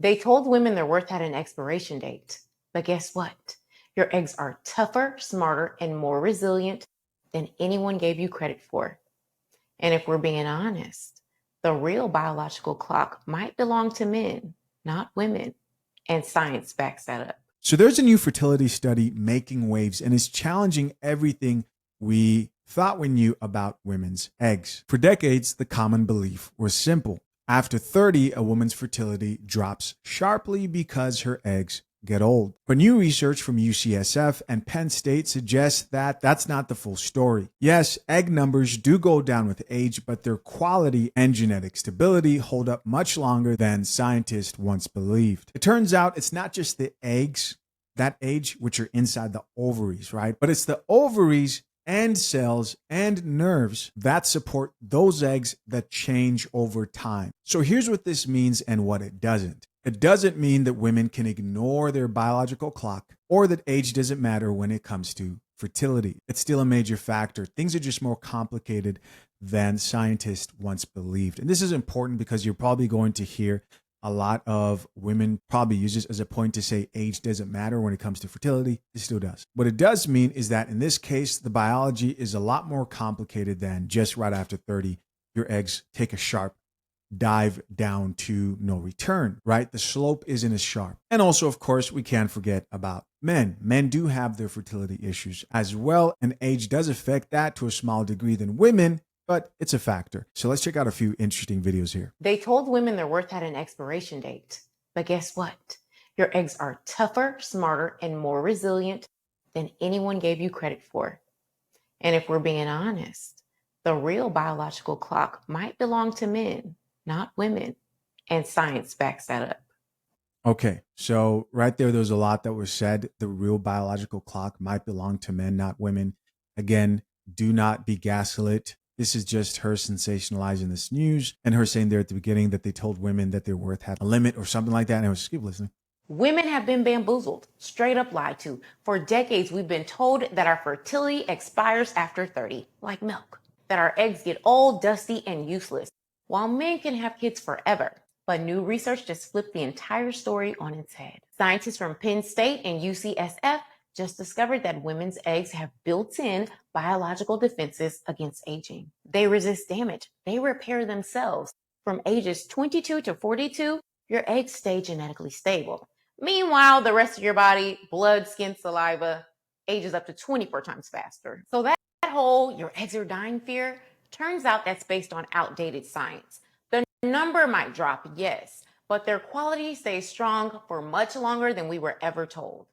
They told women their worth had an expiration date. But guess what? Your eggs are tougher, smarter, and more resilient than anyone gave you credit for. And if we're being honest, the real biological clock might belong to men, not women. And science backs that up. So there's a new fertility study making waves, and it's challenging everything we thought we knew about women's eggs. For decades, the common belief was simple. After 30, a woman's fertility drops sharply because her eggs get old. But new research from UCSF and Penn State suggests that that's not the full story. Yes, egg numbers do go down with age, but their quality and genetic stability hold up much longer than scientists once believed. It turns out it's not just the eggs that age, which are inside the ovaries, right? But it's the ovaries and cells and nerves that support those eggs that change over time. So here's what this means and what it doesn't. It doesn't mean that women can ignore their biological clock or that age doesn't matter when it comes to fertility. It's still a major factor. Things are just more complicated than scientists once believed. And this is important because you're probably going to hear a lot of women probably use this as a point to say age doesn't matter when it comes to fertility. It still does. What it does mean is that in this case, the biology is a lot more complicated than just right after 30, your eggs take a sharp dive down to no return, right? The slope isn't as sharp. And also, of course, we can't forget about men. Men do have their fertility issues as well, and age does affect that to a smaller degree than women, but it's a factor. So let's check out a few interesting videos here. They told women their worth had an expiration date. But guess what? Your eggs are tougher, smarter, and more resilient than anyone gave you credit for. And if we're being honest, the real biological clock might belong to men, not women. And science backs that up. Okay, so right there's a lot that was said. The real biological clock might belong to men, not women. Again, do not be gaslit. This is just her sensationalizing this news and her saying there at the beginning that they told women that their worth had a limit or something like that. And I was keep listening. Women have been bamboozled, straight up lied to. For decades, we've been told that our fertility expires after 30, like milk, that our eggs get old, dusty, and useless, while men can have kids forever. But new research just flipped the entire story on its head. Scientists from Penn State and UCSF just discovered that women's eggs have built-in biological defenses against aging. They resist damage. They repair themselves. From ages 22 to 42, your eggs stay genetically stable. Meanwhile, the rest of your body, blood, skin, saliva, ages up to 24 times faster. So that whole your eggs are dying fear, turns out that's based on outdated science. The number might drop, yes, but their quality stays strong for much longer than we were ever told.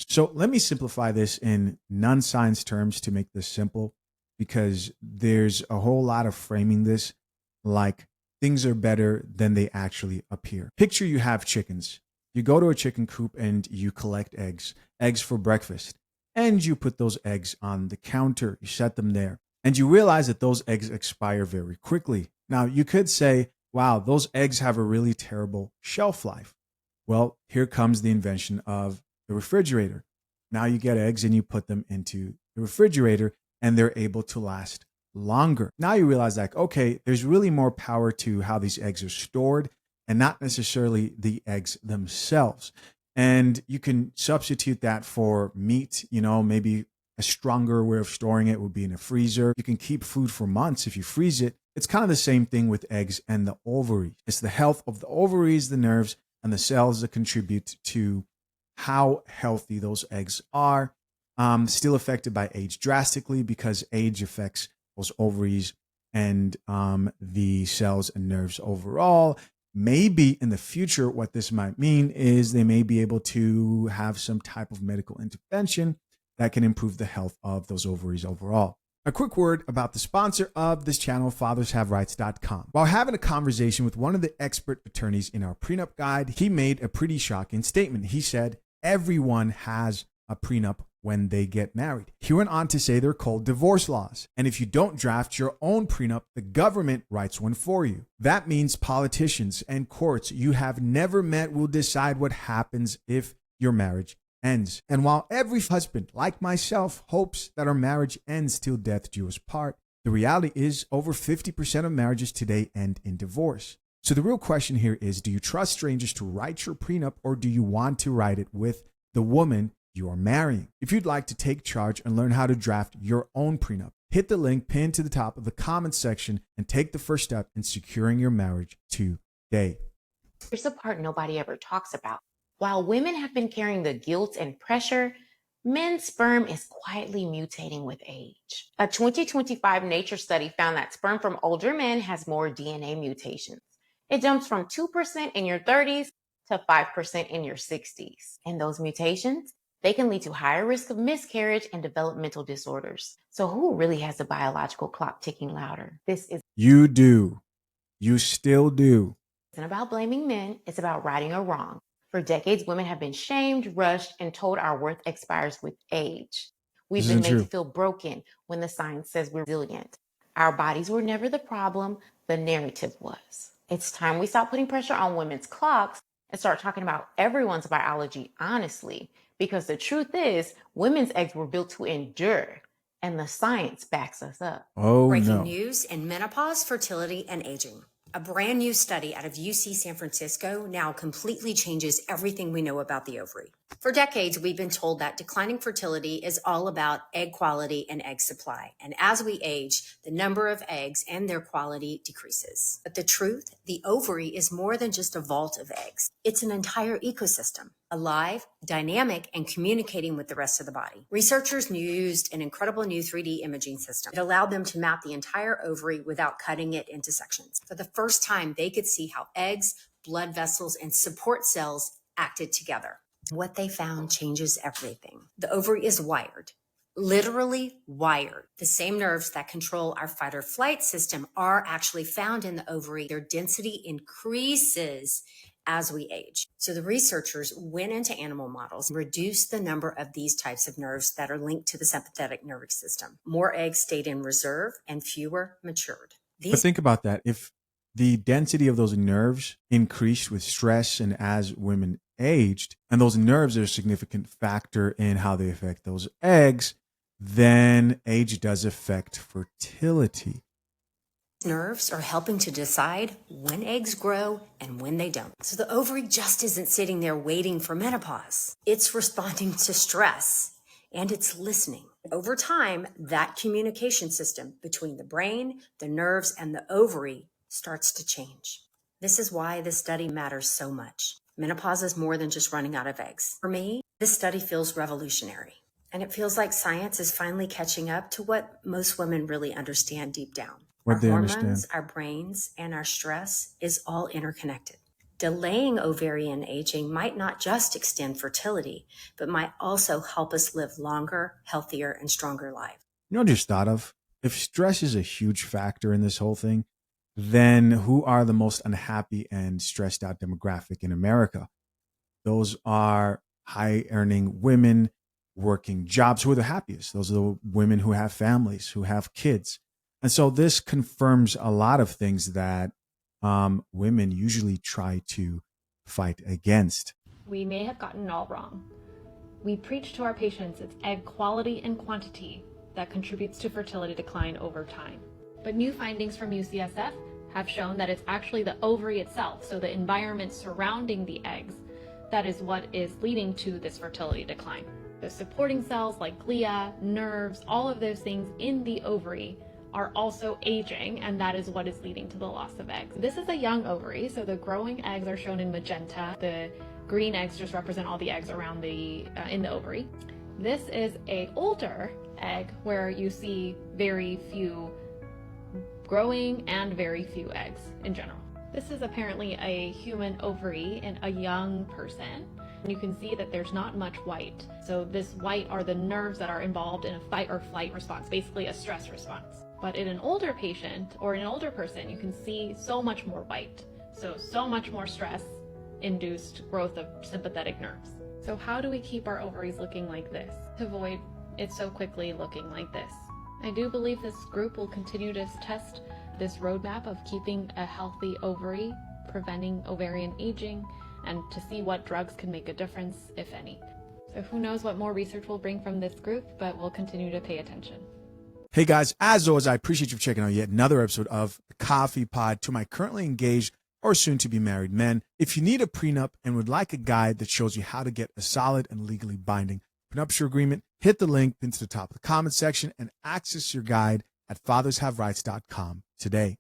So let me simplify this in non-science terms to make this simple, because there's a whole lot of framing this like things are better than they actually appear. Picture you have chickens. You go to a chicken coop and you collect eggs for breakfast, and you put those eggs on the counter. You set them there, and you realize that those eggs expire very quickly. Now, you could say, wow, those eggs have a really terrible shelf life. Well, here comes the invention of the refrigerator. Now you get eggs and you put them into the refrigerator and they're able to last longer. Now you realize like, okay, there's really more power to how these eggs are stored and not necessarily the eggs themselves. And you can substitute that for meat, maybe a stronger way of storing it would be in a freezer. You can keep food for months if you freeze it. It's kind of the same thing with eggs and the ovaries. It's the health of the ovaries, the nerves, and the cells that contribute to how healthy those eggs are. Still affected by age drastically because age affects those ovaries and the cells and nerves overall. Maybe in the future, what this might mean is they may be able to have some type of medical intervention that can improve the health of those ovaries overall. A quick word about the sponsor of this channel, fathershaverights.com. While having a conversation with one of the expert attorneys in our prenup guide, he made a pretty shocking statement. He said, everyone has a prenup when they get married. He went on to say they're called divorce laws. And if you don't draft your own prenup, the government writes one for you. That means politicians and courts you have never met will decide what happens if your marriage ends. And while every husband, like myself, hopes that our marriage ends till death do us part, the reality is over 50% of marriages today end in divorce. So the real question here is, do you trust strangers to write your prenup, or do you want to write it with the woman you are marrying? If you'd like to take charge and learn how to draft your own prenup, hit the link pinned to the top of the comments section and take the first step in securing your marriage today. Here's the part nobody ever talks about. While women have been carrying the guilt and pressure, men's sperm is quietly mutating with age. A 2025 Nature study found that sperm from older men has more DNA mutations. It jumps from 2% in your 30s to 5% in your 60s. And those mutations, they can lead to higher risk of miscarriage and developmental disorders. So who really has the biological clock ticking louder? This You do. You still do. isn't about blaming men, it's about righting a wrong. For decades, women have been shamed, rushed, and told our worth expires with age. We've been made to feel broken when the science says we're resilient. Our bodies were never the problem, the narrative was. It's time we stop putting pressure on women's clocks and start talking about everyone's biology honestly, because the truth is, women's eggs were built to endure, and the science backs us up. Breaking news in menopause, fertility, and aging. A brand new study out of UC San Francisco now completely changes everything we know about the ovary. For decades, we've been told that declining fertility is all about egg quality and egg supply. And as we age, the number of eggs and their quality decreases. But the truth, the ovary is more than just a vault of eggs. It's an entire ecosystem, alive, dynamic, and communicating with the rest of the body. Researchers used an incredible new 3D imaging system. It allowed them to map the entire ovary without cutting it into sections. For the first time, they could see how eggs, blood vessels, and support cells acted together. What they found changes everything. The ovary is wired, literally wired. The same nerves that control our fight or flight system are actually found in the ovary. Their density increases as we age. So the researchers went into animal models and reduced the number of these types of nerves that are linked to the sympathetic nervous system. More eggs stayed in reserve and fewer matured. But think about that. If the density of those nerves increased with stress and as women aged, and those nerves are a significant factor in how they affect those eggs, then age does affect fertility. Nerves are helping to decide when eggs grow and when they don't. So the ovary just isn't sitting there waiting for menopause. It's responding to stress and it's listening. Over time, that communication system between the brain, the nerves, and the ovary starts to change. This is why this study matters so much. Menopause is more than just running out of eggs. For me, this study feels revolutionary. And it feels like science is finally catching up to what most women really understand deep down. Our hormones, our brains, and our stress is all interconnected. Delaying ovarian aging might not just extend fertility, but might also help us live longer, healthier, and stronger lives. You know what I just thought of? If stress is a huge factor in this whole thing, then who are the most unhappy and stressed out demographic in America? Those are high earning women working jobs who are the happiest. Those are the women who have families, who have kids. And so this confirms a lot of things that women usually try to fight against. We may have gotten it all wrong. We preach to our patients it's egg quality and quantity that contributes to fertility decline over time. But new findings from UCSF have shown that it's actually the ovary itself, so the environment surrounding the eggs, that is what is leading to this fertility decline. The supporting cells like glia, nerves, all of those things in the ovary are also aging, and that is what is leading to the loss of eggs. This is a young ovary, so the growing eggs are shown in magenta. The green eggs just represent all the eggs around the in the ovary. This is a older egg where you see very few growing and very few eggs in general. This is apparently a human ovary in a young person. You can see that there's not much white. So this white are the nerves that are involved in a fight or flight response, basically a stress response. But in an older patient or an older person, you can see so much more white. So much more stress-induced growth of sympathetic nerves. So how do we keep our ovaries looking like this to avoid it so quickly looking like this? I do believe this group will continue to test this roadmap of keeping a healthy ovary, preventing ovarian aging, and to see what drugs can make a difference, if any. So who knows what more research will bring from this group, but we'll continue to pay attention. Hey guys, as always, I appreciate you checking out yet another episode of the Coffee Pod. To my currently engaged or soon-to-be married men. If you need a prenup and would like a guide that shows you how to get a solid and legally binding prenuptial agreement, hit the link pinned to the top of the comment section and access your guide at fathershaverights.com today.